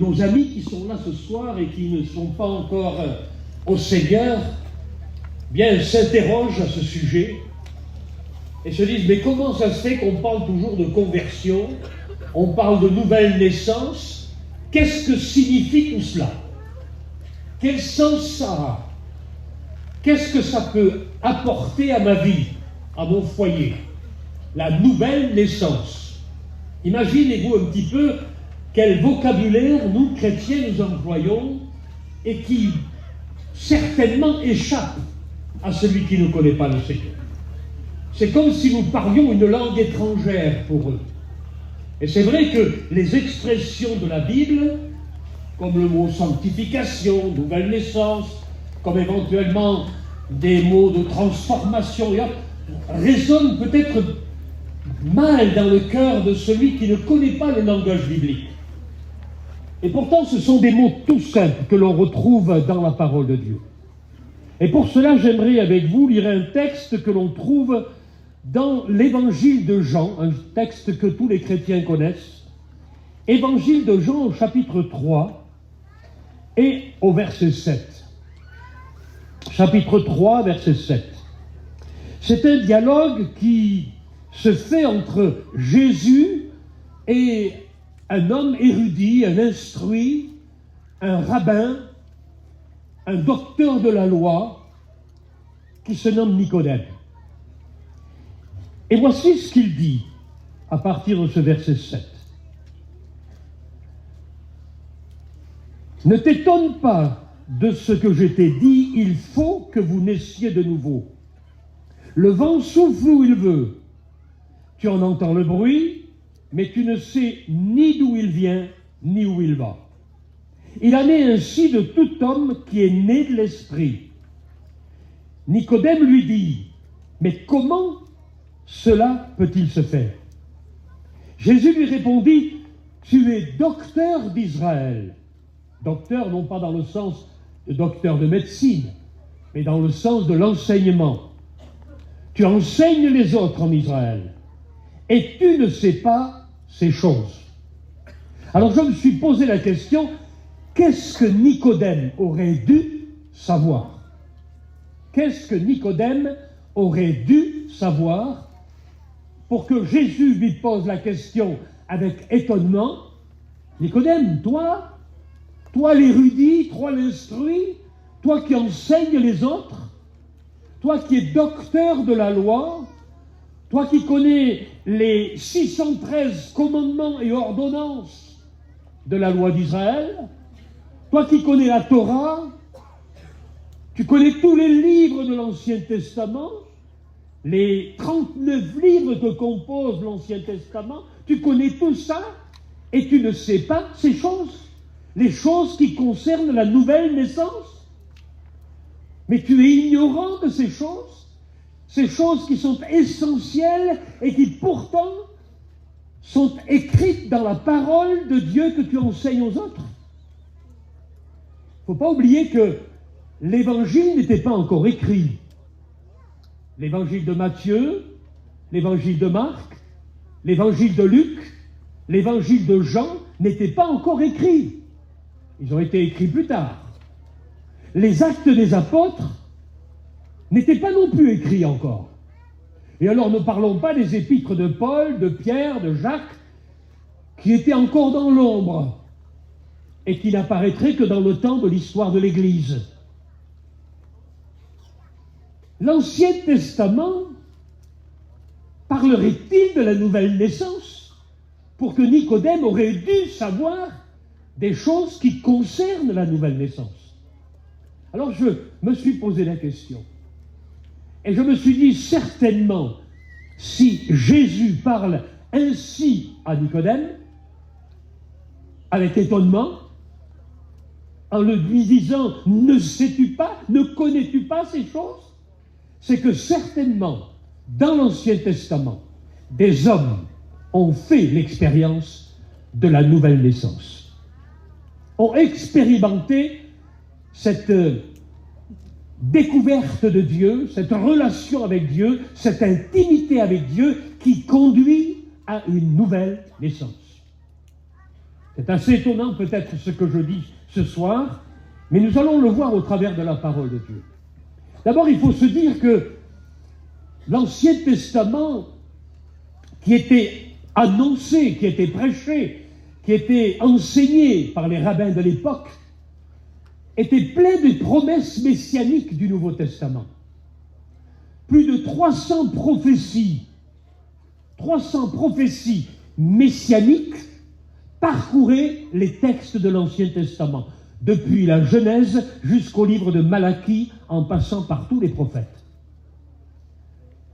nos amis qui sont là ce soir et qui ne sont pas encore au Seigneur, bien s'interrogent à ce sujet et se disent, mais comment ça se fait qu'on parle toujours de conversion, on parle de nouvelle naissance, qu'est-ce que signifie tout cela? Quel sens ça a? Qu'est-ce que ça peut apporter à ma vie, à mon foyer? La nouvelle naissance. Imaginez-vous un petit peu quel vocabulaire nous, chrétiens, nous employons et qui certainement échappe à celui qui ne connaît pas le Seigneur. C'est comme si nous parlions une langue étrangère pour eux. Et c'est vrai que les expressions de la Bible, comme le mot sanctification, nouvelle naissance, comme éventuellement des mots de transformation, résonnent peut-être mal dans le cœur de celui qui ne connaît pas le langage biblique. Et pourtant, ce sont des mots tout simples que l'on retrouve dans la parole de Dieu. Et pour cela, j'aimerais avec vous lire un texte que l'on trouve dans l'évangile de Jean, un texte que tous les chrétiens connaissent. Évangile de Jean au chapitre 3 et au verset 7. Chapitre 3, verset 7. C'est un dialogue qui se fait entre Jésus et un homme érudit, un instruit, un rabbin, un docteur de la loi, qui se nomme Nicodème. Et voici ce qu'il dit à partir de ce verset 7. Ne t'étonne pas de ce que je t'ai dit, il faut que vous naissiez de nouveau. Le vent souffle où il veut. Tu en entends le bruit, mais tu ne sais ni d'où il vient, ni où il va. Il en est ainsi de tout homme qui est né de l'Esprit. Nicodème lui dit, mais comment cela peut-il se faire? Jésus lui répondit, tu es docteur d'Israël. Docteur non pas dans le sens de docteur de médecine, mais dans le sens de l'enseignement. Tu enseignes les autres en Israël, et tu ne sais pas ces choses. Alors je me suis posé la question, qu'est-ce que Nicodème aurait dû savoir? Qu'est-ce que Nicodème aurait dû savoir pour que Jésus lui pose la question avec étonnement? Nicodème, toi l'érudit, toi l'instruit, toi qui enseignes les autres, toi qui es docteur de la loi, toi qui connais les 613 commandements et ordonnances de la loi d'Israël, toi qui connais la Torah, tu connais tous les livres de l'Ancien Testament, les 39 livres que compose l'Ancien Testament, tu connais tout ça et tu ne sais pas ces choses, les choses qui concernent la nouvelle naissance. Mais tu es ignorant de ces choses qui sont essentielles et qui pourtant sont écrites dans la parole de Dieu que tu enseignes aux autres. Il ne faut pas oublier que l'Évangile n'était pas encore écrit. L'Évangile de Matthieu, l'Évangile de Marc, l'Évangile de Luc, l'Évangile de Jean n'étaient pas encore écrits. Ils ont été écrits plus tard. Les actes des apôtres n'étaient pas non plus écrits encore. Et alors ne parlons pas des épîtres de Paul, de Pierre, de Jacques, qui étaient encore dans l'ombre et qui n'apparaîtraient que dans le temps de l'histoire de l'Église. L'Ancien Testament parlerait-il de la nouvelle naissance pour que Nicodème aurait dû savoir des choses qui concernent la nouvelle naissance? Alors je me suis posé la question. Et je me suis dit, certainement, si Jésus parle ainsi à Nicodème, avec étonnement, en lui disant, ne sais-tu pas, ne connais-tu pas ces choses? C'est que certainement, dans l'Ancien Testament, des hommes ont fait l'expérience de la nouvelle naissance, ont expérimenté cette découverte de Dieu, cette relation avec Dieu, cette intimité avec Dieu qui conduit à une nouvelle naissance. C'est assez étonnant peut-être ce que je dis ce soir, mais nous allons le voir au travers de la parole de Dieu. D'abord, il faut se dire que l'Ancien Testament, qui était annoncé, qui était prêché, qui était enseigné par les rabbins de l'époque, était plein des promesses messianiques du Nouveau Testament. Plus de 300 prophéties messianiques parcouraient les textes de l'Ancien Testament, depuis la Genèse jusqu'au livre de Malachie, en passant par tous les prophètes.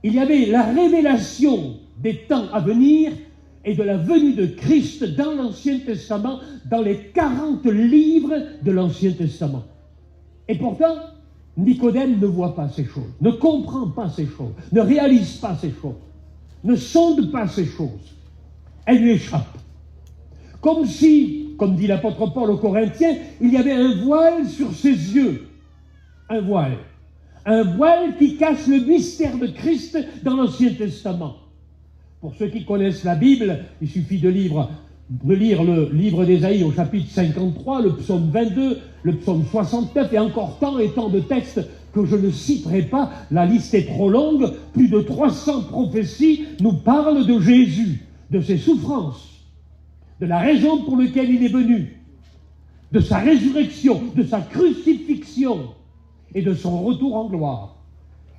Il y avait la révélation des temps à venir et de la venue de Christ dans l'Ancien Testament, dans les 40 livres de l'Ancien Testament. Et pourtant, Nicodème ne voit pas ces choses, ne comprend pas ces choses, ne réalise pas ces choses, ne sonde pas ces choses. Elles lui échappent. Comme si, comme dit l'apôtre Paul aux Corinthiens, il y avait un voile sur ses yeux. Un voile. Un voile qui cache le mystère de Christ dans l'Ancien Testament. Pour ceux qui connaissent la Bible, il suffit de lire le livre d'Ésaïe au chapitre 53, le psaume 22, le psaume 69, et encore tant et tant de textes que je ne citerai pas, la liste est trop longue. Plus de 300 prophéties nous parlent de Jésus, de ses souffrances, de la raison pour laquelle il est venu, de sa résurrection, de sa crucifixion et de son retour en gloire.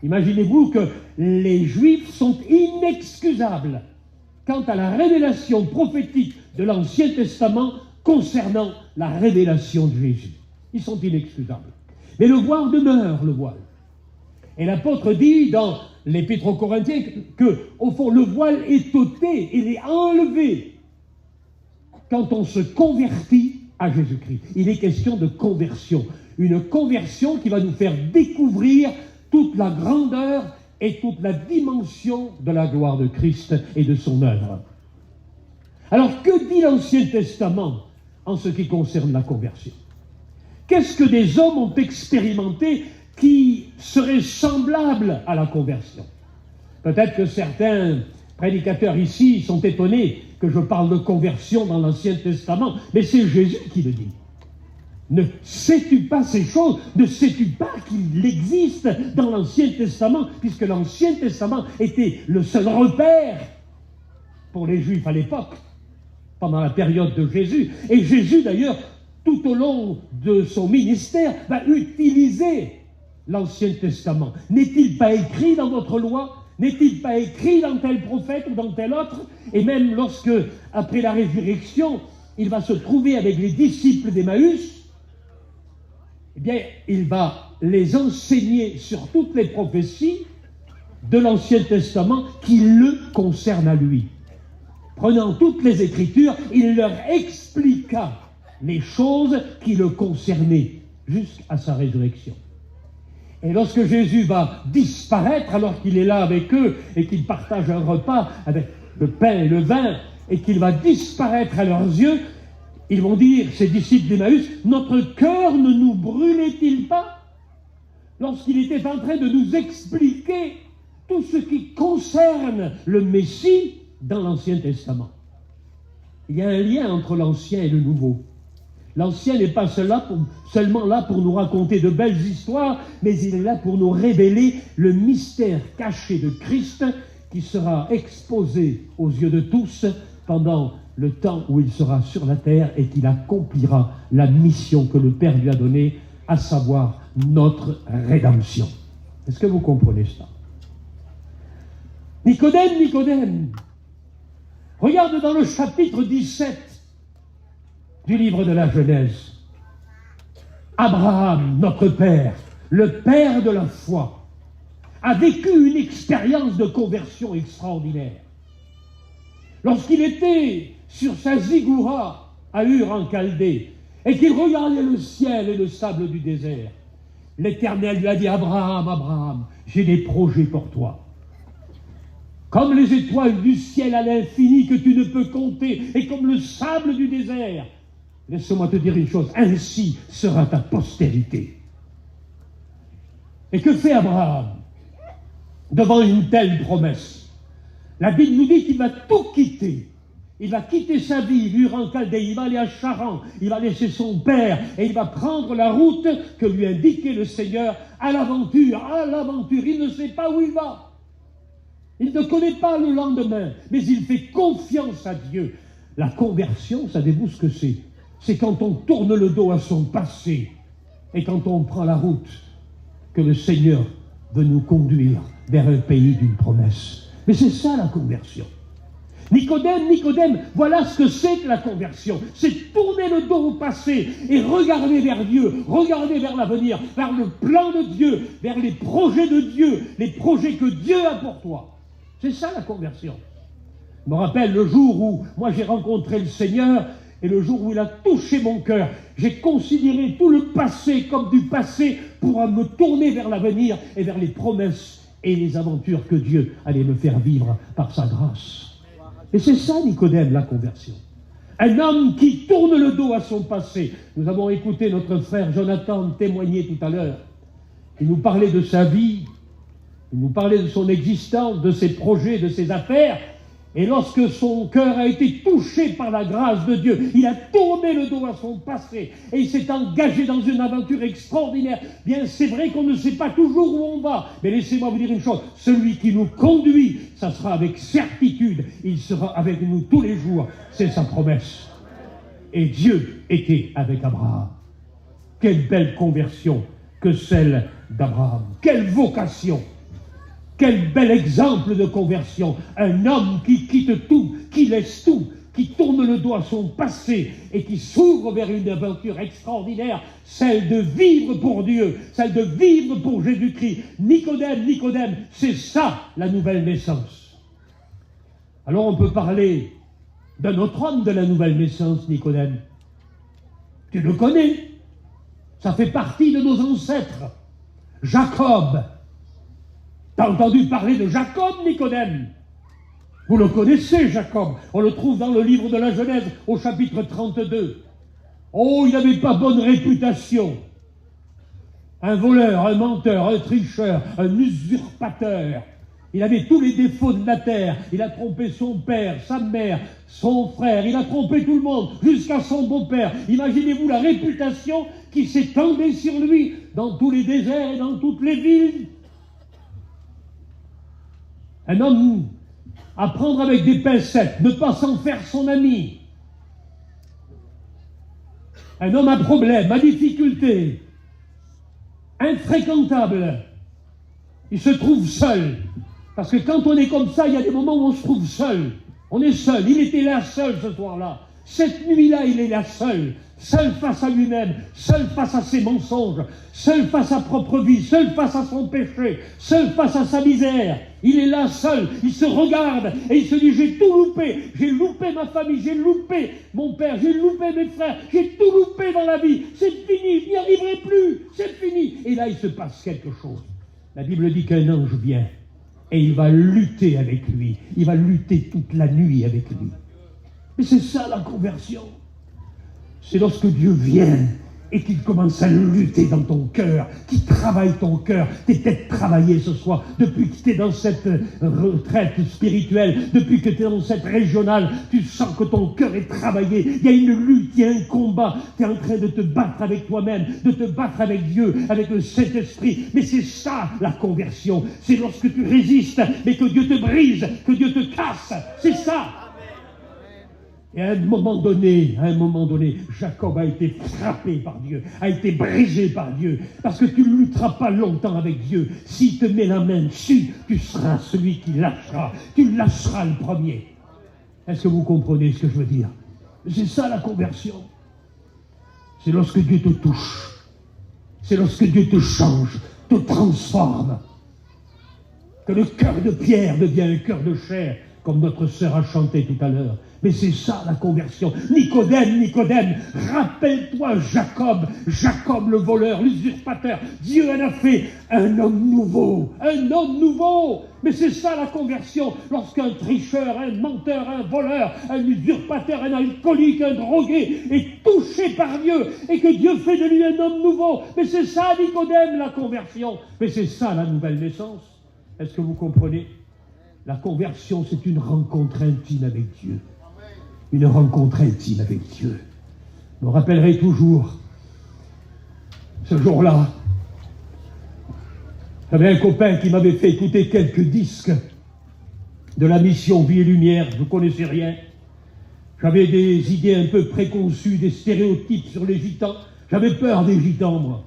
Imaginez-vous que les Juifs sont inexcusables quant à la révélation prophétique de l'Ancien Testament concernant la révélation de Jésus. Ils sont inexcusables. Mais le voile demeure, le voile. Et l'apôtre dit dans l'Épître aux Corinthiens que, au fond, le voile est ôté, il est enlevé quand on se convertit à Jésus-Christ. Il est question de conversion. Une conversion qui va nous faire découvrir toute la grandeur et toute la dimension de la gloire de Christ et de son œuvre. Alors, que dit l'Ancien Testament en ce qui concerne la conversion? Qu'est-ce que des hommes ont expérimenté qui serait semblable à la conversion? Peut-être que certains prédicateurs ici sont étonnés que je parle de conversion dans l'Ancien Testament, mais c'est Jésus qui le dit. Ne sais-tu pas ces choses? Ne sais-tu pas qu'il existe dans l'Ancien Testament, puisque l'Ancien Testament était le seul repère pour les Juifs à l'époque, pendant la période de Jésus. Et Jésus, d'ailleurs, tout au long de son ministère, va utiliser l'Ancien Testament. N'est-il pas écrit dans votre loi? N'est-il pas écrit dans tel prophète ou dans tel autre? Et même lorsque, après la résurrection, il va se trouver avec les disciples d'Emmaüs, eh bien, il va les enseigner sur toutes les prophéties de l'Ancien Testament qui le concernent à lui. Prenant toutes les Écritures, il leur expliqua les choses qui le concernaient jusqu'à sa résurrection. Et lorsque Jésus va disparaître, alors qu'il est là avec eux et qu'il partage un repas avec le pain et le vin, et qu'il va disparaître à leurs yeux, ils vont dire, ces disciples d'Emmaüs, notre cœur ne nous brûlait-il pas lorsqu'il était en train de nous expliquer tout ce qui concerne le Messie dans l'Ancien Testament? Il y a un lien entre l'Ancien et le Nouveau. L'Ancien n'est pas seulement là pour nous raconter de belles histoires, mais il est là pour nous révéler le mystère caché de Christ qui sera exposé aux yeux de tous pendant le temps où il sera sur la terre et qu'il accomplira la mission que le Père lui a donnée, à savoir notre rédemption. Est-ce que vous comprenez ça? Nicodème, Nicodème, regarde dans le chapitre 17 du livre de la Genèse. Abraham, notre père, le père de la foi, a vécu une expérience de conversion extraordinaire. Lorsqu'il était sur sa zigoura à Ur en Chaldée et qu'il regardait le ciel et le sable du désert, l'Éternel lui a dit, Abraham, Abraham, j'ai des projets pour toi. Comme les étoiles du ciel à l'infini que tu ne peux compter et comme le sable du désert, laisse-moi te dire une chose, ainsi sera ta postérité. Et que fait Abraham devant une telle promesse? La Bible nous dit qu'il va tout quitter. Il va quitter sa vie, Ur en Chaldée, il va aller à Charan, il va laisser son père et il va prendre la route que lui indiquait le Seigneur à l'aventure, Il ne sait pas où il va. Il ne connaît pas le lendemain, mais il fait confiance à Dieu. La conversion, savez-vous ce que c'est? C'est quand on tourne le dos à son passé et quand on prend la route que le Seigneur veut nous conduire vers un pays d'une promesse. Mais c'est ça la conversion. Nicodème, voilà ce que c'est que la conversion. C'est tourner le dos au passé et regarder vers Dieu, regarder vers l'avenir, vers le plan de Dieu, vers les projets de Dieu, les projets que Dieu a pour toi. C'est ça la conversion. Je me rappelle le jour où moi j'ai rencontré le Seigneur et le jour où il a touché mon cœur. J'ai considéré tout le passé comme du passé pour me tourner vers l'avenir et vers les promesses et les aventures que Dieu allait me faire vivre par sa grâce. Et c'est ça, Nicodème, la conversion. Un homme qui tourne le dos à son passé. Nous avons écouté notre frère Jonathan témoigner tout à l'heure. Il nous parlait de sa vie, il nous parlait de son existence, de ses projets, de ses affaires. Et lorsque son cœur a été touché par la grâce de Dieu, il a tourné le dos à son passé et il s'est engagé dans une aventure extraordinaire. Bien, c'est vrai qu'on ne sait pas toujours où on va, mais laissez-moi vous dire une chose, celui qui nous conduit, ça sera avec certitude, il sera avec nous tous les jours, c'est sa promesse. Et Dieu était avec Abraham. Quelle belle conversion que celle d'Abraham. Quelle vocation! Quel bel exemple de conversion. Un homme qui quitte tout, qui laisse tout, qui tourne le dos à son passé et qui s'ouvre vers une aventure extraordinaire, celle de vivre pour Dieu, celle de vivre pour Jésus-Christ. Nicodème, c'est ça la nouvelle naissance. Alors on peut parler d'un autre homme de la nouvelle naissance, Nicodème. Tu le connais, ça fait partie de nos ancêtres. Jacob. T'as entendu parler de Jacob, Nicodème? Vous le connaissez, Jacob. On le trouve dans le livre de la Genèse, au chapitre 32. Oh, il n'avait pas bonne réputation. Un voleur, un menteur, un tricheur, un usurpateur. Il avait tous les défauts de la terre. Il a trompé son père, sa mère, son frère. Il a trompé tout le monde, jusqu'à son beau-père. Imaginez-vous la réputation qui s'étendait sur lui dans tous les déserts et dans toutes les villes. Un homme à prendre avec des pincettes, ne pas s'en faire son ami. Un homme à problème, à difficulté, infréquentable. Il se trouve seul. Parce que quand on est comme ça, il y a des moments où on se trouve seul. On est seul. Il était là seul ce soir-là. Cette nuit-là, il est là seul. Seul face à lui-même, seul face à ses mensonges, seul face à sa propre vie, seul face à son péché, seul face à sa misère. Il est là seul, il se regarde et il se dit, j'ai tout loupé, j'ai loupé ma famille, j'ai loupé mon père, j'ai loupé mes frères, j'ai tout loupé dans la vie, c'est fini, je n'y arriverai plus, c'est fini. Et là, il se passe quelque chose. La Bible dit qu'un ange vient et il va lutter avec lui, il va lutter toute la nuit avec lui. Mais c'est ça la conversion. C'est lorsque Dieu vient et qu'il commence à lutter dans ton cœur, qu'il travaille ton cœur. T'es peut-être travaillé ce soir, depuis que tu es dans cette retraite spirituelle, depuis que tu es dans cette régionale, tu sens que ton cœur est travaillé. Il y a une lutte, il y a un combat. Tu es en train de te battre avec toi-même, de te battre avec Dieu, avec le Saint-Esprit. Mais c'est ça la conversion. C'est lorsque tu résistes, mais que Dieu te brise, que Dieu te casse. C'est ça. Et à un moment donné, Jacob a été frappé par Dieu, a été brisé par Dieu, parce que tu ne lutteras pas longtemps avec Dieu. S'il te met la main dessus, tu seras celui qui lâchera, tu lâcheras le premier. Est-ce que vous comprenez ce que je veux dire? C'est ça la conversion. C'est lorsque Dieu te touche, c'est lorsque Dieu te change, te transforme, que le cœur de pierre devient un cœur de chair, comme notre sœur a chanté tout à l'heure. Mais c'est ça la conversion. Nicodème, rappelle-toi Jacob le voleur, l'usurpateur. Dieu en a fait un homme nouveau. Mais c'est ça la conversion. Lorsqu'un tricheur, un menteur, un voleur, un usurpateur, un alcoolique, un drogué est touché par Dieu et que Dieu fait de lui un homme nouveau. Mais c'est ça Nicodème, la conversion. Mais c'est ça la nouvelle naissance. Est-ce que vous comprenez? La conversion, c'est une rencontre intime avec Dieu. une rencontre intime avec Dieu. Je me rappellerai toujours ce jour-là. J'avais un copain qui m'avait fait écouter quelques disques de la mission Vie et Lumière. Je ne connaissais rien. J'avais des idées un peu préconçues, des stéréotypes sur les gitans. J'avais peur des gitans, moi.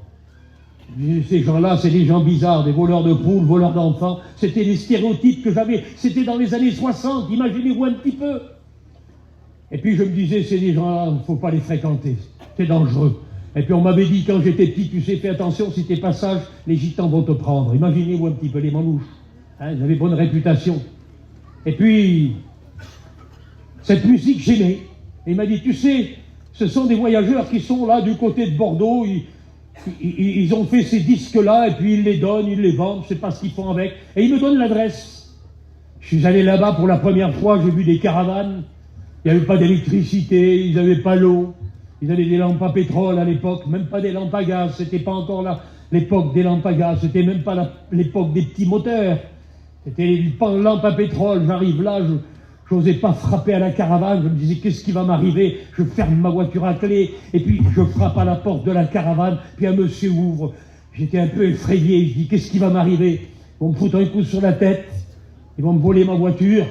Ces gens-là, c'est des gens bizarres, des voleurs de poules, voleurs d'enfants. C'était les stéréotypes que j'avais. C'était dans les années 60, imaginez-vous un petit peu. Et puis je me disais, c'est des gens-là, il ne faut pas les fréquenter. C'est dangereux. Et puis on m'avait dit, quand j'étais petit, tu sais, fais attention, si t'es pas sage, les gitans vont te prendre. Imaginez-vous un petit peu les manouches. Hein, ils avaient bonne réputation. Et puis, cette musique, j'aimais. Et il m'a dit, tu sais, ce sont des voyageurs qui sont là du côté de Bordeaux. Ils ont fait ces disques-là, et puis ils les donnent, ils les vendent, je ne sais pas ce qu'ils font avec. Et ils me donnent l'adresse. Je suis allé là-bas pour la première fois, j'ai vu des caravanes. Il n'y avait pas d'électricité, ils n'avaient pas l'eau. Ils avaient des lampes à pétrole à l'époque, même pas des lampes à gaz. C'était pas encore l'époque des lampes à gaz, c'était même pas l'époque des petits moteurs. C'était pas une lampe à pétrole. J'arrive là, je n'osais pas frapper à la caravane. Je me disais, qu'est-ce qui va m'arriver? Je ferme ma voiture à clé, et puis je frappe à la porte de la caravane, puis un monsieur ouvre. J'étais un peu effrayé. Je dis, qu'est-ce qui va m'arriver? Ils vont me foutre un coup sur la tête, ils vont me voler ma voiture.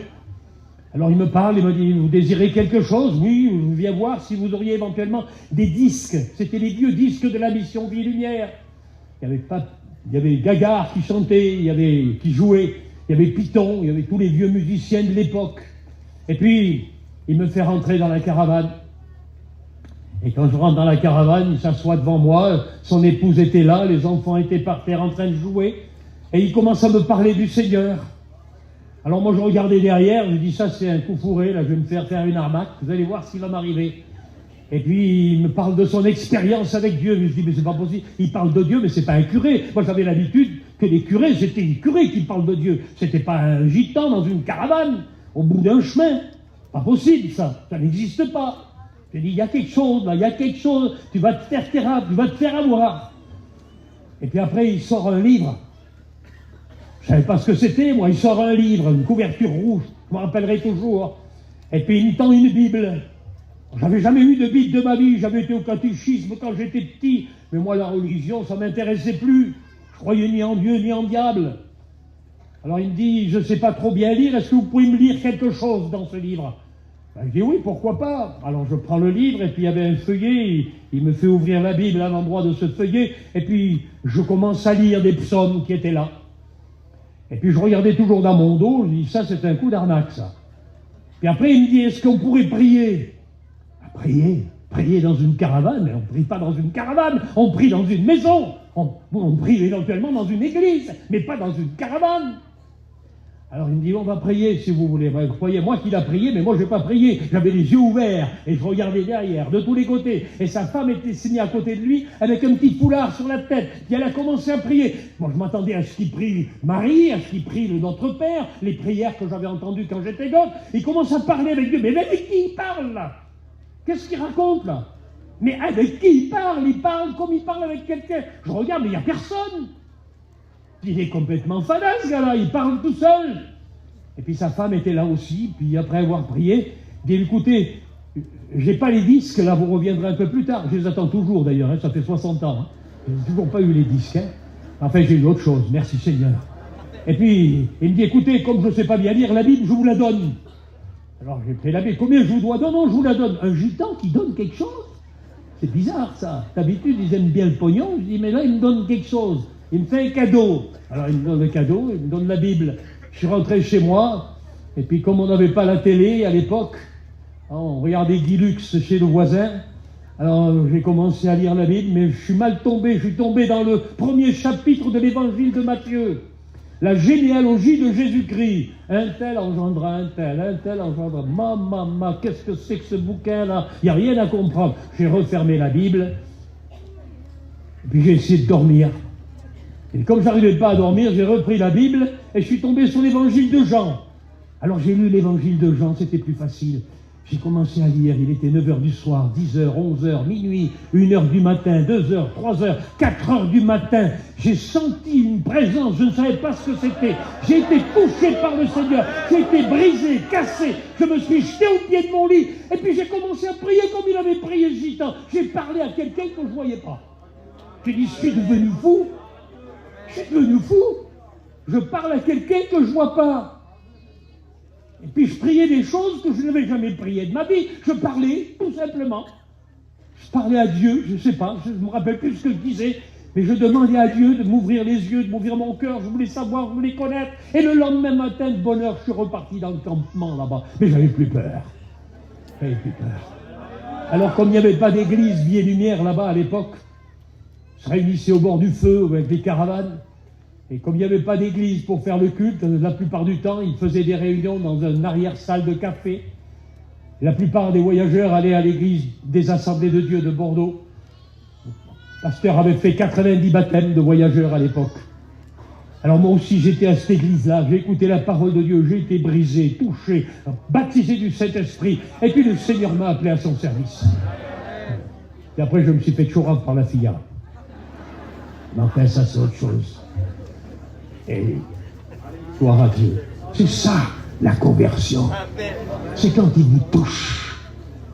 Alors il me parle, il me dit, vous désirez quelque chose? Oui, je viens voir si vous auriez éventuellement des disques. C'était les vieux disques de la mission Vie et Lumière. Il y avait Gagard qui chantait, qui jouait, il y avait Python, il y avait tous les vieux musiciens de l'époque. Et puis, il me fait rentrer dans la caravane. Et quand je rentre dans la caravane, il s'assoit devant moi, son épouse était là, les enfants étaient par terre en train de jouer, et il commence à me parler du Seigneur. Alors moi je regardais derrière, je dis ça c'est un coup fourré, là je vais me faire une arnaque, vous allez voir ce qui va m'arriver. Et puis il me parle de son expérience avec Dieu, je me dis mais c'est pas possible, il parle de Dieu mais c'est pas un curé. Moi j'avais l'habitude que les curés, c'était les curés qui parlent de Dieu, c'était pas un gitan dans une caravane, au bout d'un chemin. Pas possible ça n'existe pas. Je dis il y a quelque chose là, il y a quelque chose, tu vas te faire terrable, tu vas te faire avoir. Et puis après il sort un livre. Je savais pas ce que c'était, moi. Il sort un livre, une couverture rouge, je me rappellerai toujours. Et puis il me tend une Bible. J'avais jamais eu de Bible de ma vie, j'avais été au catéchisme quand j'étais petit. Mais moi, la religion, ça m'intéressait plus. Je croyais ni en Dieu, ni en diable. Alors il me dit, je ne sais pas trop bien lire, est-ce que vous pouvez me lire quelque chose dans ce livre? Ben, je dis oui, pourquoi pas. Alors je prends le livre, et puis il y avait un feuillet, il me fait ouvrir la Bible à l'endroit de ce feuillet, et puis je commence à lire des psaumes qui étaient là. Et puis je regardais toujours dans mon dos, je dis, ça c'est un coup d'arnaque ça. Puis après il me dit, est-ce qu'on pourrait prier? Prier dans une caravane, mais on ne prie pas dans une caravane, on prie dans une maison, on prie éventuellement dans une église, mais pas dans une caravane. Alors il me dit, on va prier si vous voulez. Ben, croyez moi qu'il a prié, mais moi je n'ai pas prié. J'avais les yeux ouverts et je regardais derrière, de tous les côtés. Et sa femme était signée à côté de lui avec un petit foulard sur la tête. Puis elle a commencé à prier. Moi je m'attendais à ce qu'il prie Marie, à ce qu'il prie le Notre Père, les prières que j'avais entendues quand j'étais gosse. Il commence à parler avec Dieu. Mais avec qui il parle là? Qu'est-ce qu'il raconte là? Mais avec qui il parle? Il parle comme il parle avec quelqu'un. Je regarde, mais il n'y a personne. Il est complètement fada ce gars-là, il parle tout seul. Et puis sa femme était là aussi, puis après avoir prié, il dit, écoutez, j'ai pas les disques, là vous reviendrez un peu plus tard. Je les attends toujours d'ailleurs, hein, ça fait 60 ans. Hein. Je n'ai toujours pas eu les disques. Hein. Enfin j'ai eu autre chose, merci Seigneur. Et puis il me dit, écoutez, comme je ne sais pas bien lire la Bible, je vous la donne. Alors j'ai pris la Bible, combien je vous dois? Non, je vous la donne. Un gitan qui donne quelque chose? C'est bizarre ça. D'habitude ils aiment bien le pognon, je dis, mais là il me donne quelque chose. Il me fait un cadeau. Alors il me donne le cadeau, il me donne la Bible. Je suis rentré chez moi, et puis comme on n'avait pas la télé à l'époque, on regardait Guy Lux chez le voisin, alors j'ai commencé à lire la Bible, mais je suis mal tombé, je suis tombé dans le premier chapitre de l'évangile de Matthieu. La généalogie de Jésus-Christ. Un tel engendra un tel engendra... Maman, qu'est-ce que c'est que ce bouquin-là? Il n'y a rien à comprendre. J'ai refermé la Bible, et puis j'ai essayé de dormir. Et comme j'arrivais pas à dormir, j'ai repris la Bible et je suis tombé sur l'évangile de Jean. Alors j'ai lu l'évangile de Jean, c'était plus facile. J'ai commencé à lire, il était 9 h du soir, 10 h, 11 h, minuit, 1 h du matin, 2 h, 3 h, 4 h du matin. J'ai senti une présence, je ne savais pas ce que c'était. J'ai été touché par le Seigneur, j'ai été brisé, cassé. Je me suis jeté au pied de mon lit et puis j'ai commencé à prier comme il avait prié le gitan. J'ai parlé à quelqu'un que je ne voyais pas. J'ai dit, je suis devenu fou. Je suis devenu fou. Je parle à quelqu'un que je ne vois pas. Et puis je priais des choses que je n'avais jamais priées de ma vie. Je parlais, tout simplement. Je parlais à Dieu, je ne sais pas, je ne me rappelle plus ce que je disais, mais je demandais à Dieu de m'ouvrir les yeux, de m'ouvrir mon cœur, je voulais savoir, je voulais connaître. Et le lendemain matin, de bonne heure, je suis reparti dans le campement là-bas. Mais j'avais plus peur. J'avais plus peur. Alors comme il n'y avait pas d'église Vie et Lumière là-bas à l'époque, on se réunissait au bord du feu avec les caravanes. Et comme il n'y avait pas d'église pour faire le culte, la plupart du temps, ils faisaient des réunions dans une arrière-salle de café. La plupart des voyageurs allaient à l'église des Assemblées de Dieu de Bordeaux. Le pasteur avait fait 90 baptêmes de voyageurs à l'époque. Alors moi aussi, j'étais à cette église-là, j'ai écouté la parole de Dieu, j'ai été brisé, touché, baptisé du Saint-Esprit. Et puis le Seigneur m'a appelé à son service. Et après, je me suis fait chourave par la fille. Mais enfin, ça, c'est autre chose. Et gloire à Dieu. C'est ça, la conversion. C'est quand il vous touche.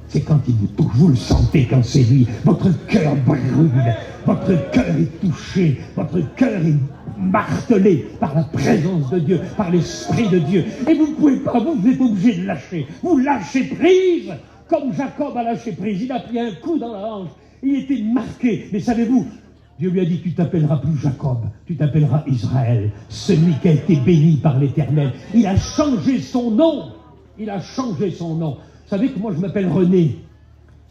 C'est quand il vous touche. Vous le sentez quand c'est lui. Votre cœur brûle. Votre cœur est touché. Votre cœur est martelé par la présence de Dieu, par l'Esprit de Dieu. Et vous ne pouvez pas, vous êtes obligé de lâcher. Vous lâchez prise, comme Jacob a lâché prise. Il a pris un coup dans la hanche. Il était marqué. Mais savez-vous, Dieu lui a dit, tu t'appelleras plus Jacob, tu t'appelleras Israël, celui qui a été béni par l'Éternel. Il a changé son nom. Il a changé son nom. Vous savez que moi je m'appelle René.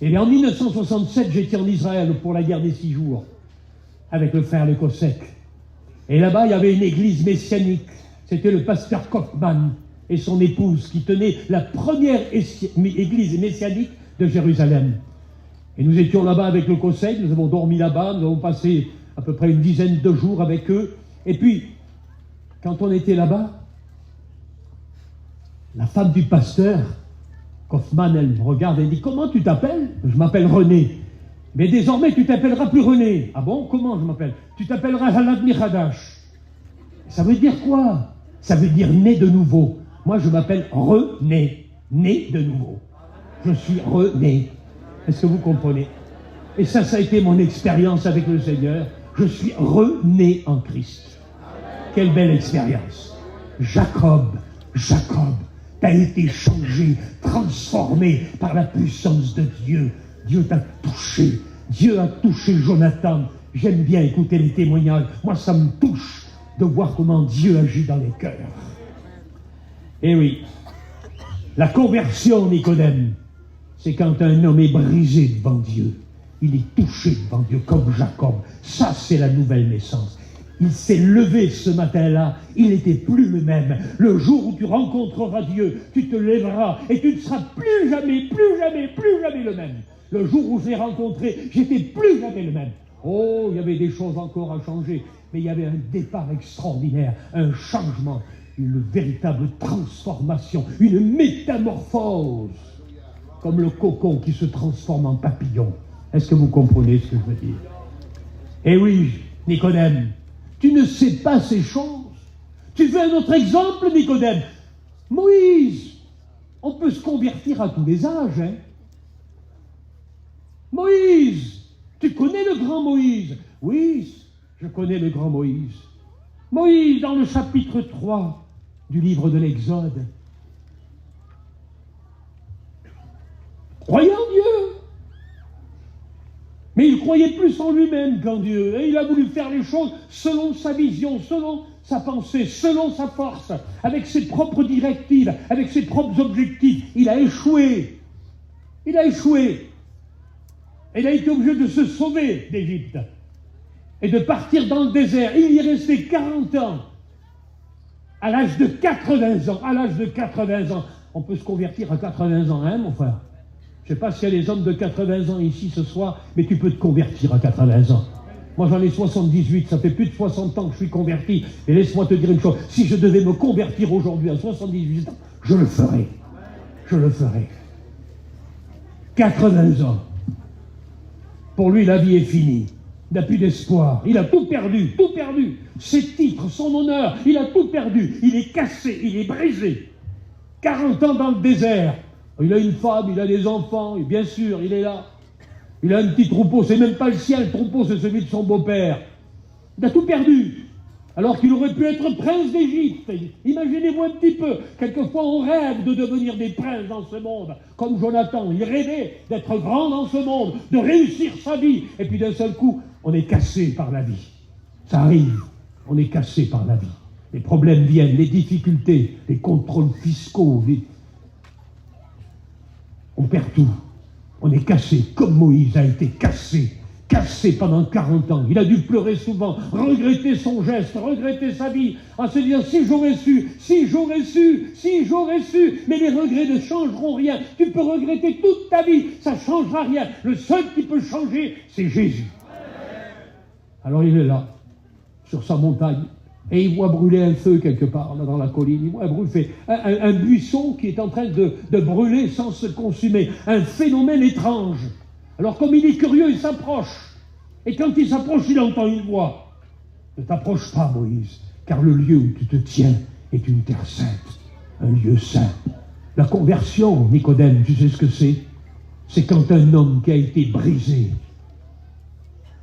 Et bien en 1967, j'étais en Israël pour la guerre des 6 jours, avec le frère Le Cossec. Et là-bas, il y avait une église messianique. C'était le pasteur Kaufmann et son épouse qui tenaient la première église messianique de Jérusalem. Et nous étions là-bas avec le conseil, nous avons dormi là-bas, nous avons passé à peu près une dizaine de jours avec eux. Et puis, quand on était là-bas, la femme du pasteur, Kaufmann, elle me regarde et dit, comment tu t'appelles? Je m'appelle René. Mais désormais, tu t'appelleras plus René. Ah bon? Comment je m'appelle? Tu t'appelleras Halad Michadash. Ça veut dire quoi? Ça veut dire né de nouveau. Moi, je m'appelle René, né de nouveau. Je suis René. Est-ce que vous comprenez? Et ça a été mon expérience avec le Seigneur. Je suis rené en Christ. Quelle belle expérience. Jacob, t'as été changé, transformé par la puissance de Dieu. Dieu t'a touché. Dieu a touché Jonathan. J'aime bien écouter les témoignages. Moi, ça me touche de voir comment Dieu agit dans les cœurs. Eh oui, la conversion, Nicodème, c'est quand un homme est brisé devant Dieu. Il est touché devant Dieu comme Jacob. Ça, c'est la nouvelle naissance. Il s'est levé ce matin-là. Il n'était plus le même. Le jour où tu rencontreras Dieu, tu te lèveras et tu ne seras plus jamais le même. Le jour où je l'ai rencontré, j'étais plus jamais le même. Oh, il y avait des choses encore à changer, mais il y avait un départ extraordinaire, un changement, une véritable transformation, une métamorphose. Comme le cocon qui se transforme en papillon. Est-ce que vous comprenez ce que je veux dire? Eh oui, Nicodème, tu ne sais pas ces choses. Tu veux un autre exemple, Nicodème? Moïse, on peut se convertir à tous les âges, hein? Moïse, tu connais le grand Moïse? Oui, je connais le grand Moïse. Moïse, dans le chapitre 3 du livre de l'Exode, croyait en Dieu. Mais il croyait plus en lui-même qu'en Dieu. Et il a voulu faire les choses selon sa vision, selon sa pensée, selon sa force, avec ses propres directives, avec ses propres objectifs. Il a échoué. Il a échoué. Et il a été obligé de se sauver d'Égypte et de partir dans le désert. Il y est resté 40 ans. À l'âge de 80 ans. À l'âge de 80 ans. On peut se convertir à 80 ans, hein, mon frère? Je ne sais pas s'il y a des hommes de 80 ans ici ce soir, mais tu peux te convertir à 80 ans. Moi, j'en ai 78, ça fait plus de 60 ans que je suis converti. Et laisse-moi te dire une chose, si je devais me convertir aujourd'hui à 78 ans, je le ferais. Je le ferais. 80 ans. Pour lui, la vie est finie. Il n'a plus d'espoir. Il a tout perdu, tout perdu. Ses titres, son honneur, il a tout perdu. Il est cassé, il est brisé. 40 ans dans le désert. Il a une femme, il a des enfants, et bien sûr, il est là. Il a un petit troupeau, c'est même pas le sien, le troupeau, c'est celui de son beau-père. Il a tout perdu. Alors qu'il aurait pu être prince d'Égypte. Imaginez-vous un petit peu. Quelquefois, on rêve de devenir des princes dans ce monde. Comme Jonathan, il rêvait d'être grand dans ce monde, de réussir sa vie. Et puis d'un seul coup, on est cassé par la vie. Ça arrive. On est cassé par la vie. Les problèmes viennent, les difficultés, les contrôles fiscaux. On perd tout. On est cassé, comme Moïse a été cassé. Cassé pendant 40 ans. Il a dû pleurer souvent, regretter son geste, regretter sa vie, en se disant si j'aurais su, si j'aurais su, si j'aurais su. Mais les regrets ne changeront rien. Tu peux regretter toute ta vie, ça ne changera rien. Le seul qui peut changer, c'est Jésus. Alors il est là, sur sa montagne, et il voit brûler un feu quelque part, là dans la colline. Il voit brûler un buisson qui est en train de brûler sans se consumer. Un phénomène étrange. Alors comme il est curieux, il s'approche. Et quand il s'approche, il entend une voix. Ne t'approche pas, Moïse, car le lieu où tu te tiens est une terre sainte, un lieu saint. La conversion, Nicodème, tu sais ce que c'est? C'est quand un homme qui a été brisé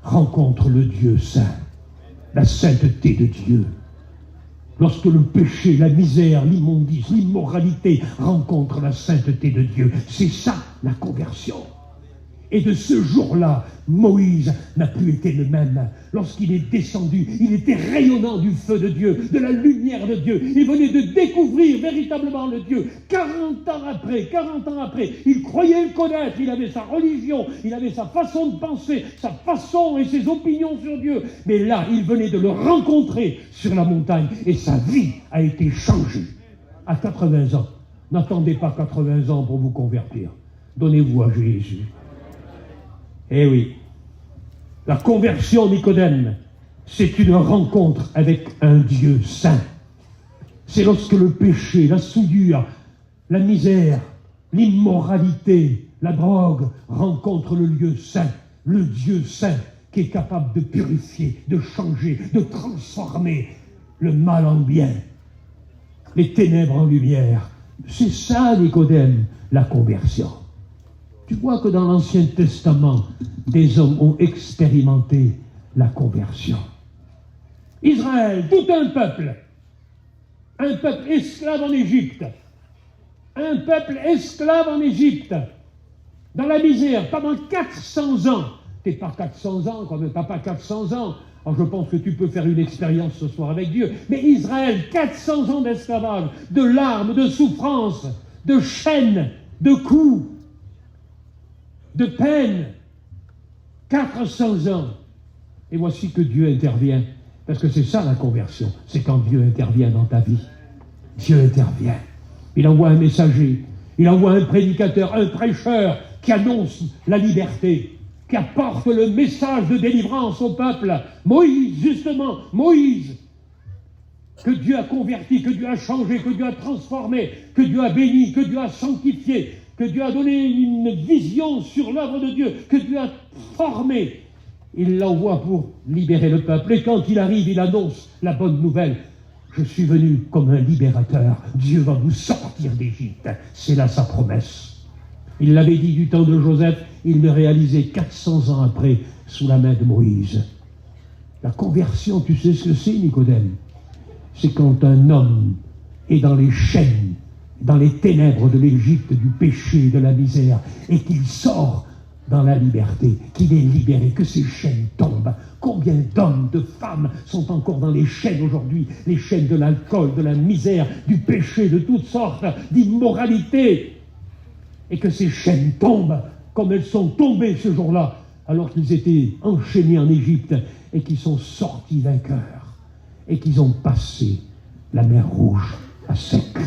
rencontre le Dieu saint, la sainteté de Dieu. Lorsque le péché, la misère, l'immondice, l'immoralité rencontrent la sainteté de Dieu, c'est ça la conversion. Et de ce jour-là, Moïse n'a plus été le même. Lorsqu'il est descendu, il était rayonnant du feu de Dieu, de la lumière de Dieu. Il venait de découvrir véritablement le Dieu. 40 ans après, il croyait le connaître. Il avait sa religion, il avait sa façon de penser, sa façon et ses opinions sur Dieu. Mais là, il venait de le rencontrer sur la montagne et sa vie a été changée. À 80 ans, n'attendez pas 80 ans pour vous convertir. Donnez-vous à Jésus. Eh oui, la conversion, Nicodème, c'est une rencontre avec un Dieu saint. C'est lorsque le péché, la souillure, la misère, l'immoralité, la drogue rencontrent le lieu saint, le Dieu saint qui est capable de purifier, de changer, de transformer le mal en bien, les ténèbres en lumière. C'est ça, Nicodème, la conversion. Tu vois que dans l'Ancien Testament, des hommes ont expérimenté la conversion. Israël, tout un peuple esclave en Égypte, un peuple esclave en Égypte, dans la misère, pendant 400 ans. T'es pas 400 ans, quand même, t'as pas 400 ans. Alors je pense que tu peux faire une expérience ce soir avec Dieu. Mais Israël, 400 ans d'esclavage, de larmes, de souffrances, de chaînes, de coups, de peine, 400 ans. Et voici que Dieu intervient. Parce que c'est ça la conversion. C'est quand Dieu intervient dans ta vie. Dieu intervient. Il envoie un messager. Il envoie un prédicateur, un prêcheur qui annonce la liberté, qui apporte le message de délivrance au peuple. Moïse, justement, Moïse, que Dieu a converti, que Dieu a changé, que Dieu a transformé, que Dieu a béni, que Dieu a sanctifié, que Dieu a donné une vision sur l'œuvre de Dieu, que Dieu a formé. Il l'envoie pour libérer le peuple. Et quand il arrive, il annonce la bonne nouvelle. Je suis venu comme un libérateur. Dieu va vous sortir d'Égypte. C'est là sa promesse. Il l'avait dit du temps de Joseph, il le réalisait 400 ans après, sous la main de Moïse. La conversion, tu sais ce que c'est, Nicodème? C'est quand un homme est dans les chaînes, dans les ténèbres de l'Égypte, du péché, de la misère, et qu'il sort dans la liberté, qu'il est libéré, que ces chaînes tombent. Combien d'hommes, de femmes sont encore dans les chaînes aujourd'hui, les chaînes de l'alcool, de la misère, du péché, de toutes sortes, d'immoralité, et que ces chaînes tombent comme elles sont tombées ce jour-là, alors qu'ils étaient enchaînés en Égypte, et qu'ils sont sortis vainqueurs, et qu'ils ont passé la mer Rouge à sec.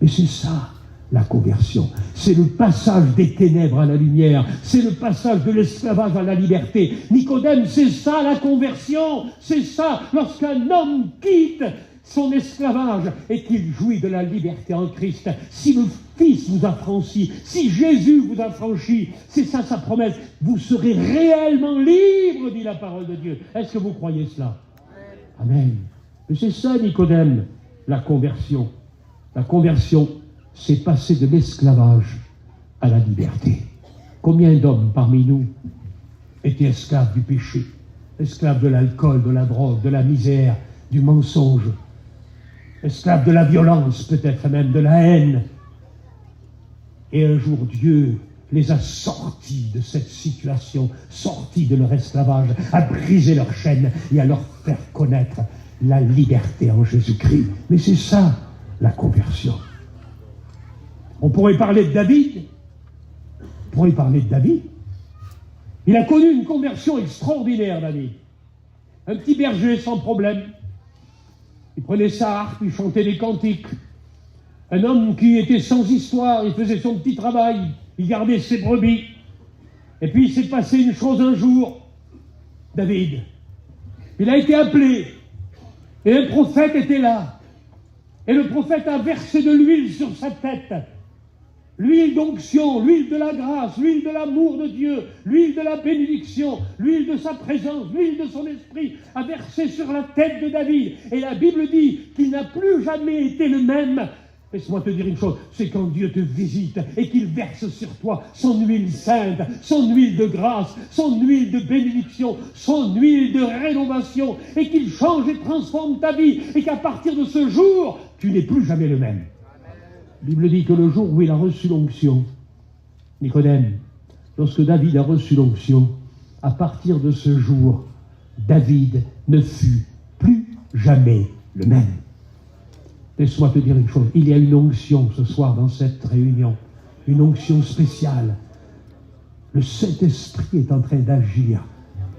Et c'est ça, la conversion. C'est le passage des ténèbres à la lumière. C'est le passage de l'esclavage à la liberté. Nicodème, c'est ça la conversion. C'est ça, lorsqu'un homme quitte son esclavage et qu'il jouit de la liberté en Christ. Si le Fils vous a franchi, si Jésus vous a franchi, c'est ça sa promesse, vous serez réellement libre, dit la parole de Dieu. Est-ce que vous croyez cela? Amen. Mais c'est ça, Nicodème, la conversion. La conversion, c'est passer de l'esclavage à la liberté. Combien d'hommes parmi nous étaient esclaves du péché, esclaves de l'alcool, de la drogue, de la misère, du mensonge, esclaves de la violence, peut-être même de la haine. Et un jour, Dieu les a sortis de cette situation, sortis de leur esclavage, à briser leurs chaînes et à leur faire connaître la liberté en Jésus-Christ. Mais c'est ça, la conversion. On pourrait parler de David. Il a connu une conversion extraordinaire, David. Un petit berger sans problème. Il prenait sa harpe, il chantait des cantiques. Un homme qui était sans histoire, il faisait son petit travail, il gardait ses brebis. Et puis il s'est passé une chose un jour, David. Il a été appelé, et un prophète était là. Et le prophète a versé de l'huile sur sa tête. L'huile d'onction, l'huile de la grâce, l'huile de l'amour de Dieu, l'huile de la bénédiction, l'huile de sa présence, l'huile de son esprit a versé sur la tête de David. Et la Bible dit qu'il n'a plus jamais été le même. Laisse-moi te dire une chose, c'est quand Dieu te visite et qu'il verse sur toi son huile sainte, son huile de grâce, son huile de bénédiction, son huile de rénovation, et qu'il change et transforme ta vie, et qu'à partir de ce jour, tu n'es plus jamais le même. La Bible dit que le jour où il a reçu l'onction, Nicodème, lorsque David a reçu l'onction, à partir de ce jour, David ne fut plus jamais le même. Laisse-moi te dire une chose, il y a une onction ce soir dans cette réunion, une onction spéciale. Le Saint-Esprit est en train d'agir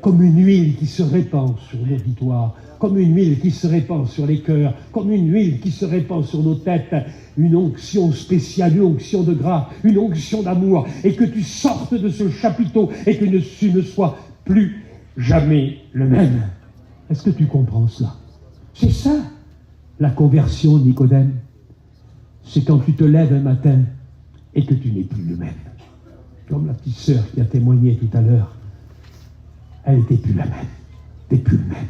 comme une huile qui se répand sur l'auditoire, comme une huile qui se répand sur les cœurs, comme une huile qui se répand sur nos têtes, une onction spéciale, une onction de grâce, une onction d'amour, et que tu sortes de ce chapiteau et que tu ne sois plus jamais le même. Est-ce que tu comprends cela? C'est ça, la conversion, Nicodème. C'est quand tu te lèves un matin et que tu n'es plus le même. Comme la petite sœur qui a témoigné tout à l'heure, elle n'était plus la même, t'es plus le même.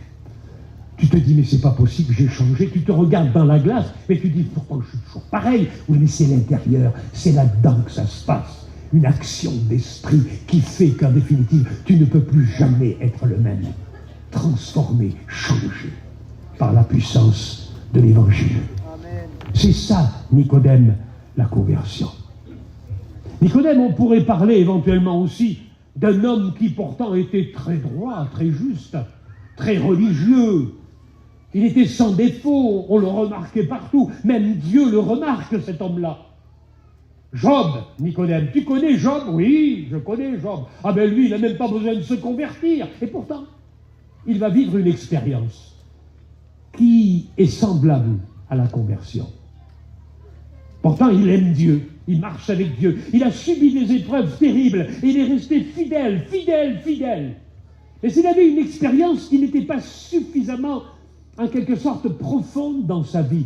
Tu te dis, mais c'est pas possible, j'ai changé. Tu te regardes dans la glace, mais tu dis, pourtant je suis toujours pareil. Oui, mais c'est l'intérieur, c'est là-dedans que ça se passe. Une action d'esprit qui fait qu'en définitive, tu ne peux plus jamais être le même. Transformé, changé par la puissance de l'Évangile. Amen. C'est ça, Nicodème, la conversion. Nicodème, on pourrait parler éventuellement aussi d'un homme qui pourtant était très droit, très juste, très religieux. Il était sans défaut, on le remarquait partout. Même Dieu le remarque, cet homme-là. Job, Nicodème, tu connais Job? Oui, je connais Job. Ah ben lui, il n'a même pas besoin de se convertir. Et pourtant, il va vivre une expérience qui est semblable à la conversion. Pourtant, il aime Dieu, il marche avec Dieu. Il a subi des épreuves terribles et il est resté fidèle. Mais s'il avait une expérience qui n'était pas suffisamment, en quelque sorte, profonde dans sa vie,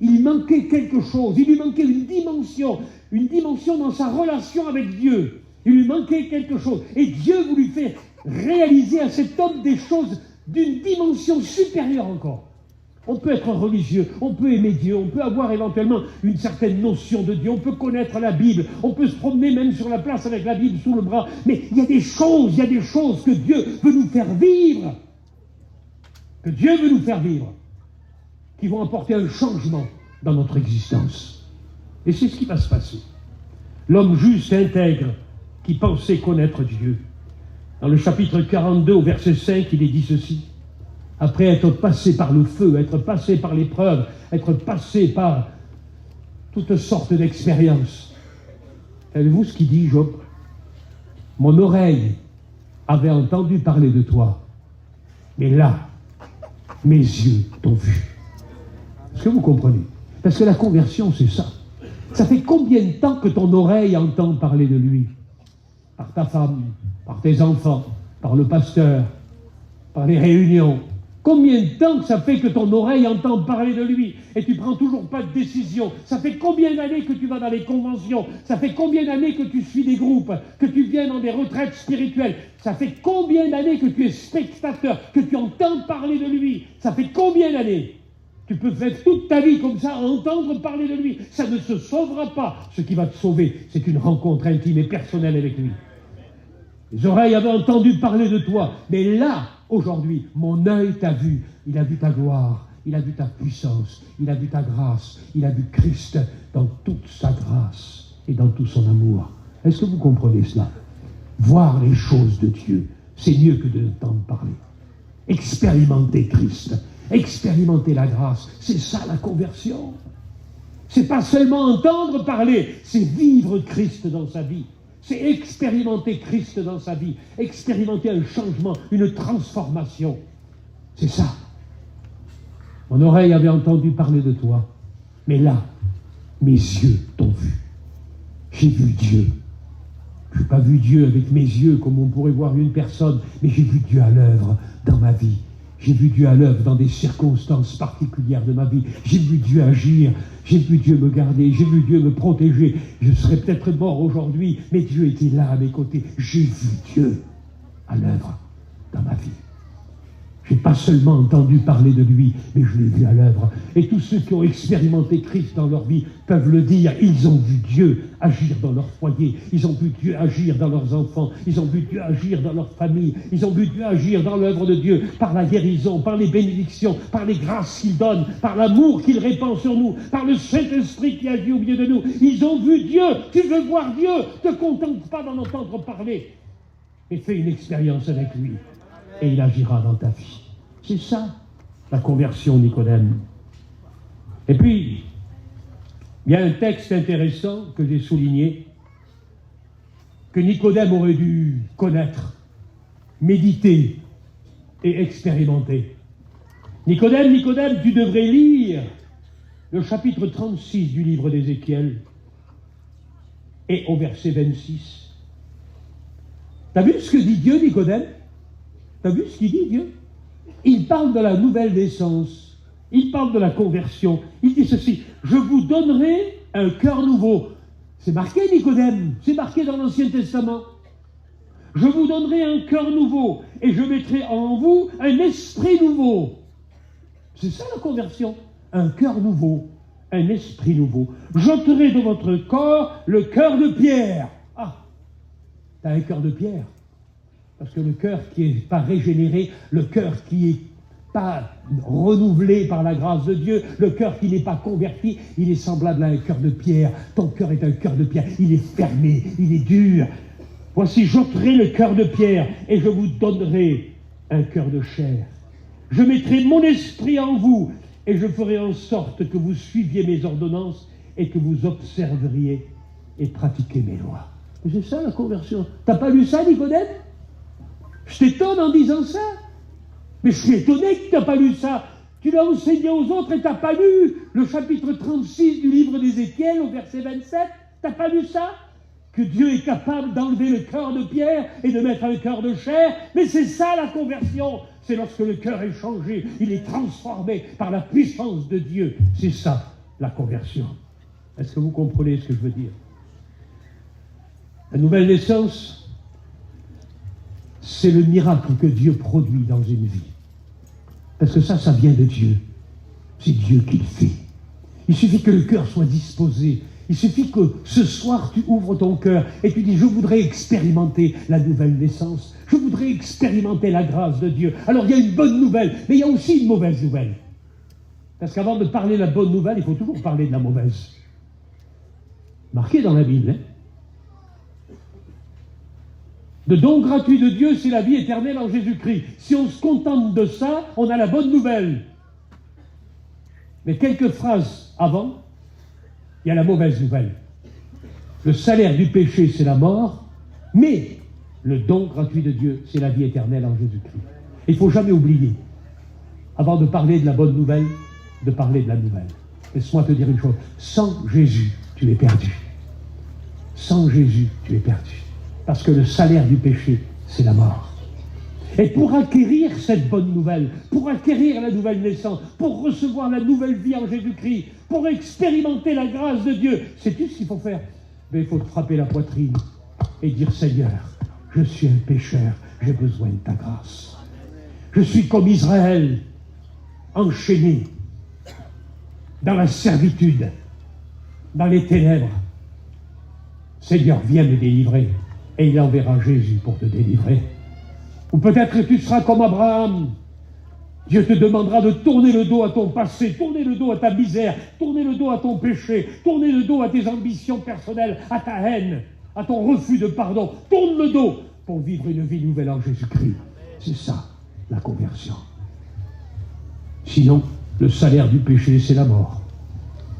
il manquait quelque chose, il lui manquait une dimension dans sa relation avec Dieu. Il lui manquait quelque chose. Et Dieu voulait faire réaliser à cet homme des choses d'une dimension supérieure encore. On peut être religieux, on peut aimer Dieu, on peut avoir éventuellement une certaine notion de Dieu, on peut connaître la Bible, on peut se promener même sur la place avec la Bible sous le bras, mais il y a des choses que Dieu veut nous faire vivre, qui vont apporter un changement dans notre existence. Et c'est ce qui va se passer. L'homme juste et intègre qui pensait connaître Dieu. Dans le chapitre 42, au verset 5, il est dit ceci. Après être passé par le feu, être passé par l'épreuve, être passé par toutes sortes d'expériences. Savez-vous ce qu'il dit, Job? Mon oreille avait entendu parler de toi, mais là, mes yeux t'ont vu. Est-ce que vous comprenez? Parce que la conversion, c'est ça. Ça fait combien de temps que ton oreille entend parler de lui? Par ta femme, par tes enfants, par le pasteur, par les réunions. Combien de temps que ça fait que ton oreille entend parler de lui et tu prends toujours pas de décision? Ça fait combien d'années que tu vas dans les conventions? Ça fait combien d'années que tu suis des groupes? Que tu viens dans des retraites spirituelles? Ça fait combien d'années que tu es spectateur? Que tu entends parler de lui? Ça fait combien d'années? Tu peux faire toute ta vie comme ça, entendre parler de lui. Ça ne se sauvera pas. Ce qui va te sauver, c'est une rencontre intime et personnelle avec lui. Les oreilles avaient entendu parler de toi, mais là, aujourd'hui, mon œil t'a vu. Il a vu ta gloire, il a vu ta puissance, il a vu ta grâce, il a vu Christ dans toute sa grâce et dans tout son amour. Est-ce que vous comprenez cela? Voir les choses de Dieu, c'est mieux que de l'entendre parler. Expérimenter Christ, expérimenter la grâce, c'est ça la conversion. C'est pas seulement entendre parler, c'est vivre Christ dans sa vie. C'est expérimenter Christ dans sa vie, expérimenter un changement, une transformation. C'est ça. Mon oreille avait entendu parler de toi, mais là, mes yeux t'ont vu. J'ai vu Dieu. Je n'ai pas vu Dieu avec mes yeux comme on pourrait voir une personne, mais j'ai vu Dieu à l'œuvre dans ma vie. J'ai vu Dieu à l'œuvre dans des circonstances particulières de ma vie. J'ai vu Dieu agir. J'ai vu Dieu me garder. J'ai vu Dieu me protéger. Je serais peut-être mort aujourd'hui, mais Dieu était là à mes côtés. J'ai vu Dieu à l'œuvre dans ma vie. Je n'ai pas seulement entendu parler de lui, mais je l'ai vu à l'œuvre. Et tous ceux qui ont expérimenté Christ dans leur vie peuvent le dire. Ils ont vu Dieu agir dans leur foyer. Ils ont vu Dieu agir dans leurs enfants. Ils ont vu Dieu agir dans leur famille. Ils ont vu Dieu agir dans l'œuvre de Dieu, par la guérison, par les bénédictions, par les grâces qu'il donne, par l'amour qu'il répand sur nous, par le Saint-Esprit qui agit au milieu de nous. Ils ont vu Dieu. Tu veux voir Dieu? Ne te contente pas d'en entendre parler. Et fais une expérience avec lui. Et il agira dans ta vie. C'est ça, la conversion, Nicodème. Et puis, il y a un texte intéressant que j'ai souligné, que Nicodème aurait dû connaître, méditer et expérimenter. Nicodème, tu devrais lire le chapitre 36 du livre d'Ézéchiel et au verset 26. T'as vu ce que dit Dieu, Nicodème? T'as vu ce qu'il dit, Dieu? Il parle de la nouvelle naissance. Il parle de la conversion. Il dit ceci: je vous donnerai un cœur nouveau. C'est marqué, Nicodème. C'est marqué dans l'Ancien Testament. Je vous donnerai un cœur nouveau et je mettrai en vous un esprit nouveau. C'est ça la conversion. Un cœur nouveau, un esprit nouveau. J'ôterai de votre corps le cœur de pierre. Ah, t'as un cœur de pierre. Parce que le cœur qui n'est pas régénéré, le cœur qui n'est pas renouvelé par la grâce de Dieu, le cœur qui n'est pas converti, il est semblable à un cœur de pierre. Ton cœur est un cœur de pierre. Il est fermé, il est dur. Voici, j'ôterai le cœur de pierre et je vous donnerai un cœur de chair. Je mettrai mon esprit en vous et je ferai en sorte que vous suiviez mes ordonnances et que vous observeriez et pratiquiez mes lois. Et c'est ça la conversion. T'as pas lu ça, Nicodème? Je t'étonne en disant ça. Mais je suis étonné que tu n'as pas lu ça. Tu l'as enseigné aux autres et tu n'as pas lu le chapitre 36 du livre d'Ézéchiel au verset 27. Tu n'as pas lu ça? Que Dieu est capable d'enlever le cœur de pierre et de mettre un cœur de chair. Mais c'est ça la conversion. C'est lorsque le cœur est changé, il est transformé par la puissance de Dieu. C'est ça la conversion. Est-ce que vous comprenez ce que je veux dire? La nouvelle naissance, c'est le miracle que Dieu produit dans une vie. Parce que ça vient de Dieu. C'est Dieu qui le fait. Il suffit que le cœur soit disposé. Il suffit que ce soir, tu ouvres ton cœur et tu dis: je voudrais expérimenter la nouvelle naissance. Je voudrais expérimenter la grâce de Dieu. Alors il y a une bonne nouvelle, mais il y a aussi une mauvaise nouvelle. Parce qu'avant de parler de la bonne nouvelle, il faut toujours parler de la mauvaise. Marqué dans la Bible, hein? Le don gratuit de Dieu, c'est la vie éternelle en Jésus-Christ. Si on se contente de ça, on a la bonne nouvelle. Mais quelques phrases avant, il y a la mauvaise nouvelle. Le salaire du péché, c'est la mort, mais le don gratuit de Dieu, c'est la vie éternelle en Jésus-Christ. Il ne faut jamais oublier, avant de parler de la bonne nouvelle, de parler de la nouvelle. Laisse-moi te dire une chose, sans Jésus, tu es perdu. Sans Jésus, tu es perdu. Parce que le salaire du péché, c'est la mort. Et pour acquérir cette bonne nouvelle, pour acquérir la nouvelle naissance, pour recevoir la nouvelle vie en Jésus-Christ, pour expérimenter la grâce de Dieu, sais-tu ce qu'il faut faire? Mais il faut te frapper la poitrine et dire: Seigneur, je suis un pécheur, j'ai besoin de ta grâce. Je suis comme Israël, enchaîné dans la servitude, dans les ténèbres. Seigneur, viens me délivrer. Et il enverra Jésus pour te délivrer. Ou peut-être que tu seras comme Abraham. Dieu te demandera de tourner le dos à ton passé, tourner le dos à ta misère, tourner le dos à ton péché, tourner le dos à tes ambitions personnelles, à ta haine, à ton refus de pardon. Tourne le dos pour vivre une vie nouvelle en Jésus-Christ. C'est ça, la conversion. Sinon, le salaire du péché, c'est la mort.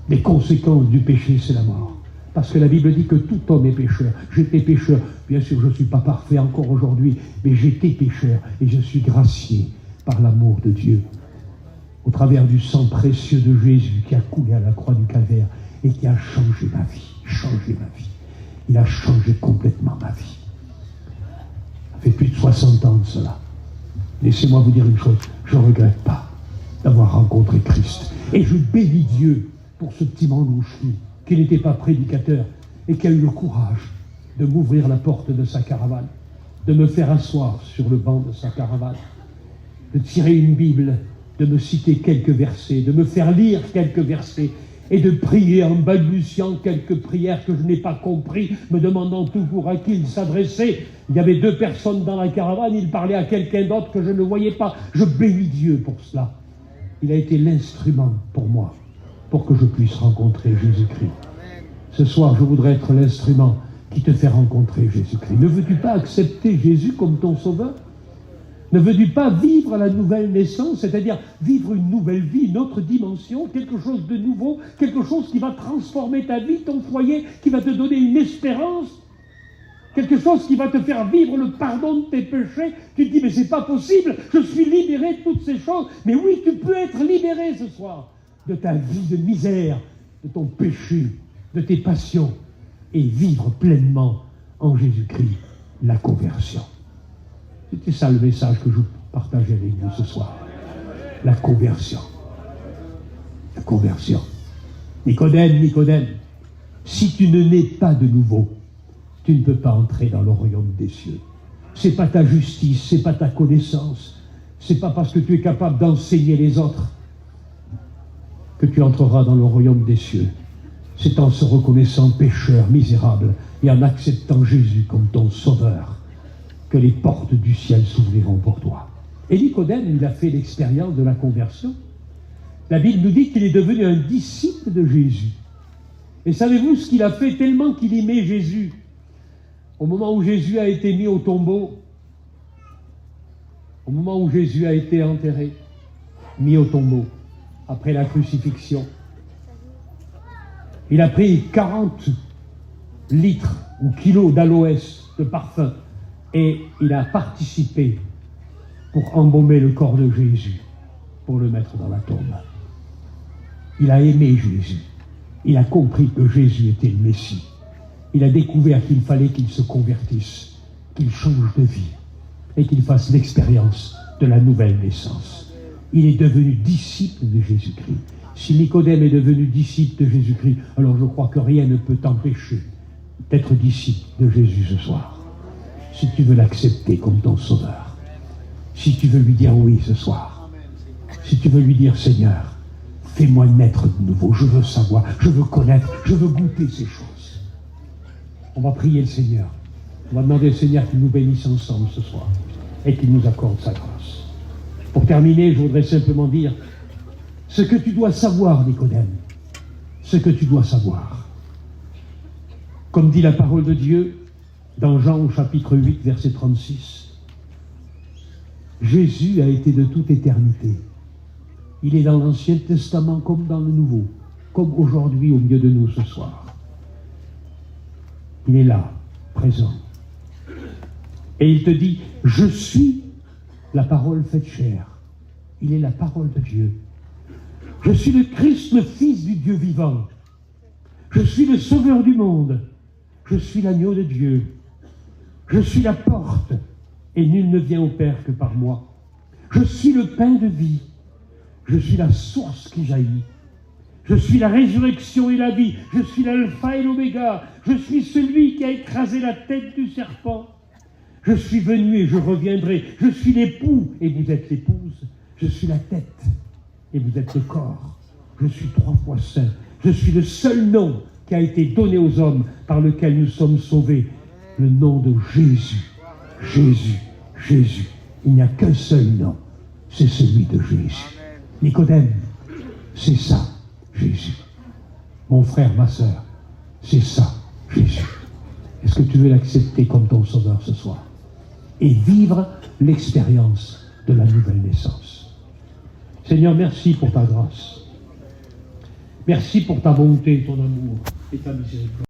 Les conséquences du péché, c'est la mort. Parce que la Bible dit que tout homme est pécheur. J'étais pécheur. Bien sûr, je ne suis pas parfait encore aujourd'hui, mais j'étais pécheur et je suis gracié par l'amour de Dieu. Au travers du sang précieux de Jésus qui a coulé à la croix du Calvaire et qui a changé ma vie. Changé ma vie. Il a changé complètement ma vie. Ça fait plus de 60 ans de cela. Laissez-moi vous dire une chose. Je ne regrette pas d'avoir rencontré Christ. Et je bénis Dieu pour ce petit mandouchi qui n'était pas prédicateur et qui a eu le courage de m'ouvrir la porte de sa caravane, de me faire asseoir sur le banc de sa caravane, de tirer une Bible, de me citer quelques versets, de me faire lire quelques versets et de prier en balbutiant quelques prières que je n'ai pas compris, me demandant toujours à qui il s'adressait. Il y avait 2 personnes dans la caravane, il parlait à quelqu'un d'autre que je ne voyais pas. Je bénis Dieu pour cela. Il a été l'instrument pour moi, pour que je puisse rencontrer Jésus-Christ. Ce soir, je voudrais être l'instrument qui te fait rencontrer Jésus-Christ. Ne veux-tu pas accepter Jésus comme ton sauveur? Ne veux-tu pas vivre la nouvelle naissance, c'est-à-dire vivre une nouvelle vie, une autre dimension, quelque chose de nouveau, quelque chose qui va transformer ta vie, ton foyer, qui va te donner une espérance, quelque chose qui va te faire vivre le pardon de tes péchés? Tu te dis, mais c'est pas possible, je suis libéré de toutes ces choses. Mais oui, tu peux être libéré ce soir de ta vie de misère, de ton péché, de tes passions, et vivre pleinement en Jésus-Christ la conversion. C'était ça le message que je partageais avec vous ce soir. La conversion. La conversion. Nicodème, Nicodème, si tu ne nais pas de nouveau, tu ne peux pas entrer dans le royaume des cieux. C'est pas ta justice, c'est pas ta connaissance, c'est pas parce que tu es capable d'enseigner les autres que tu entreras dans le royaume des cieux. C'est en se reconnaissant pécheur, misérable, et en acceptant Jésus comme ton sauveur, que les portes du ciel s'ouvriront pour toi. Et Nicodème, il a fait l'expérience de la conversion. La Bible nous dit qu'il est devenu un disciple de Jésus. Et savez-vous ce qu'il a fait tellement qu'il aimait Jésus? Au moment où Jésus a été mis au tombeau, au moment où Jésus a été enterré, mis au tombeau, après la crucifixion, il a pris 40 litres ou kilos d'aloès, de parfum, et il a participé pour embaumer le corps de Jésus, pour le mettre dans la tombe. Il a aimé Jésus. Il a compris que Jésus était le Messie. Il a découvert qu'il fallait qu'il se convertisse, qu'il change de vie et qu'il fasse l'expérience de la nouvelle naissance. Il est devenu disciple de Jésus-Christ. Si Nicodème est devenu disciple de Jésus-Christ, alors je crois que rien ne peut t'empêcher d'être disciple de Jésus ce soir. Si tu veux l'accepter comme ton sauveur, si tu veux lui dire oui ce soir, si tu veux lui dire Seigneur, fais-moi naître de nouveau, je veux savoir, je veux connaître, je veux goûter ces choses. On va prier le Seigneur. On va demander au Seigneur qu'il nous bénisse ensemble ce soir et qu'il nous accorde sa grâce. Pour terminer, je voudrais simplement dire ce que tu dois savoir, Nicodème, ce que tu dois savoir. Comme dit la parole de Dieu dans Jean au chapitre 8, verset 36, Jésus a été de toute éternité. Il est dans l'Ancien Testament comme dans le Nouveau, comme aujourd'hui au milieu de nous ce soir. Il est là, présent. Et il te dit, je suis la parole faite chair. Il est la parole de Dieu. Je suis le Christ, le Fils du Dieu vivant. Je suis le Sauveur du monde. Je suis l'agneau de Dieu. Je suis la porte. et nul ne vient au Père que par moi. Je suis le pain de vie. Je suis la source qui jaillit. Je suis la résurrection et la vie. Je suis l'alpha et l'oméga. Je suis celui qui a écrasé la tête du serpent. Je suis venu et je reviendrai. Je suis l'époux et vous êtes l'épouse. Je suis la tête et vous êtes le corps. Je suis 3 fois saint. Je suis le seul nom qui a été donné aux hommes par lequel nous sommes sauvés. Le nom de Jésus. Jésus. Jésus. Il n'y a qu'un seul nom. C'est celui de Jésus. Nicodème, c'est ça, Jésus. Mon frère, ma sœur, c'est ça, Jésus. Est-ce que tu veux l'accepter comme ton sauveur ce soir? Et vivre l'expérience de la nouvelle naissance. Seigneur, merci pour ta grâce. Merci pour ta bonté, ton amour et ta miséricorde.